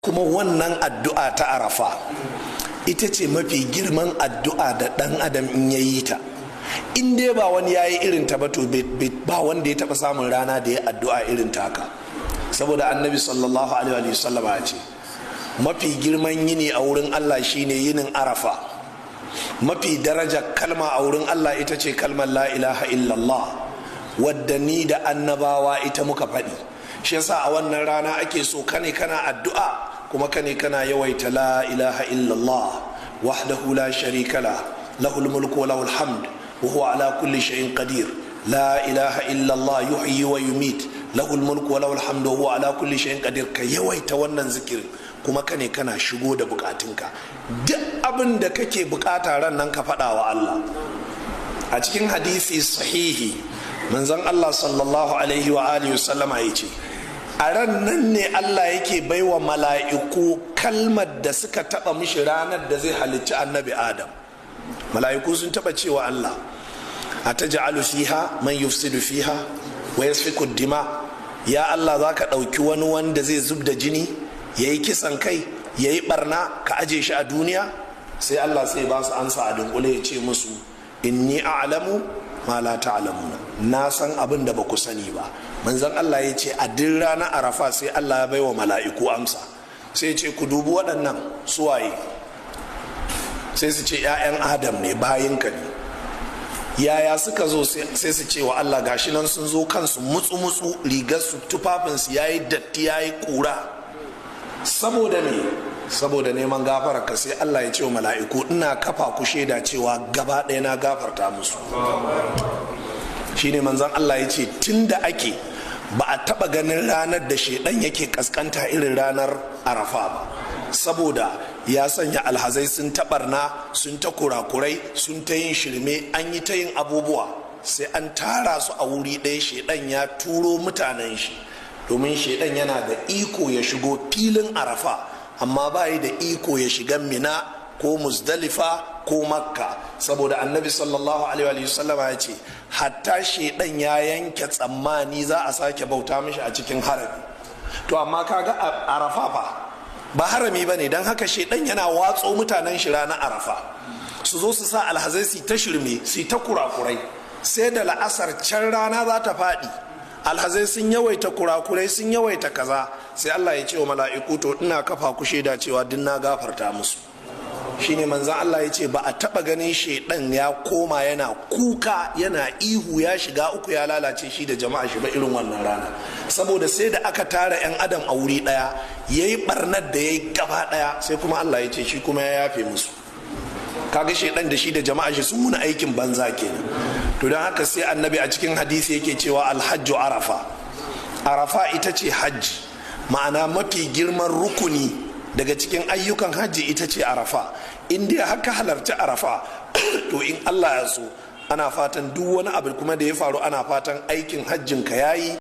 kuma wannan addu'a ta arafa ita ce mafi girman addu'a da ɗan adam in ya yi ta. In dai ba wani ya yi irin ta ba to ba wanda ya taɓa samun rana da ya addu'a irin ta haka, saboda annabi sallallahu alaihi wasallam ya ce mafi girman yini a wurin Allah shine yinin arafa. Mafi daraja kalma a wurin Allah ita ce kalmar la ilaha illallah, wadda ni da annabawa ita muka faɗi. Shi yasa a wannan rana ake so kane kana addu'a kuma kane kana yawaita la ilaha illallah wahdahu la sharika la lahul mulku wa lahul hamd wa huwa ala kulli shay'in qadir. La ilaha illallah yuhyi wa yumit lahul mulku wa lahul hamd wa huwa ala kulli shay'in qadir. Ka yawaita wannan zikirin kuma kane kana shigo da bukatunka. Duk abin da kake bukata ran nan ka faɗa wa Allah. A cikin hadisi sahihi manzon Allah sallallahu alaihi wa alihi wasallama ya ce a ran nan ne Allah yake baiwa mala'iku kalmar da suka taba mishi ranar da zai halicci annabi Adam. Mala'iku sun taba cewa Allah ataj'alu fiha man yufsidu fiha wa yasfiku dima, ya Allah zaka dauki wani wanda zai zubda jini yayi kisan kai yayi barna ka aje shi a duniya? Sai Allah sai ba su ansa a dunkule ya ce musu inni a'lamu ma la ta'lamuna, na san abin da ba ku sani ba. Manzon Allah ya ce a duk ranar arafa sai Allah ya baiwa mala'iku amsa, sai ce ku dubi waɗannan suwaye, sai su ce 'ya'yan Adam ne, bayinka ne. Yaya suka zo? sai su ce wa Allah gashi nan sun zo kansu mutsu-mutsu, rigarsu tufafinsu yayi datti yayi kura. Saboda me? Saboda neman gafara ka. Sai Allah ya ce wa mala'iku ina kafa ku shaida cewa gaba ɗaya na gafarta musu. Shine manzon Allah ya ce tunda ake ba a taba ganin ranar da shedan yake kaskanta irin ranar arafa ba, saboda ya sanya alhazai sun taɓarna, sun ta kurakurai, sun ta yin shirme, an yi ta yin abubuwa, sai an tara su a wuri ɗaya. Shedan ya turo mutanen shi, domin shedan yana da iko ya shigo filin arafa amma ba yi da iko ya shiga mina ko muzdalifa ko makka, saboda annabi sallallahu alaihi wasallama ya ce hatta shedan ya yanke tsammani za a sake bauta mishi a cikin harami. To amma kaga arafa ba harami bane, don haka shedan yana watso mutanen shi ranar arafa su zo su sa alhazai su ta shirme, su ta kurakurai, sai da la'asar can rana za ta faɗi alhazai sun yawaita kurakurai, sun yawaita kaza, sai Allah ya ce wa mala'iku to ina kafa ku shaida cewa duk na gafarta musu. Shine manzan Allah ya ce ba a taba ganin shedan ya koma yana kuka yana ihu ya shiga uku ya lalace shi da jama'a shi ba irin wannan rana, saboda sai da aka tara 'yan adam a wuri daya yayi barnar da yayi gaba daya, sai kuma Allah ya ce shi kuma ya yafe musu. Kaga shedan da shi da jama'a shi sun muna aikin banza kenan. To don haka sai annabi a cikin hadisi yake cewa alhajju arafa, arafa ita ce hajji, ma'ana mafi girman rukuni daga cikin ayyukan hajji ita ce arafa. In dai haka halarci arafa to in Allah ya so ana fatan duk wani abu kuma da ya faru ana fatan aikin hajjin ka yayi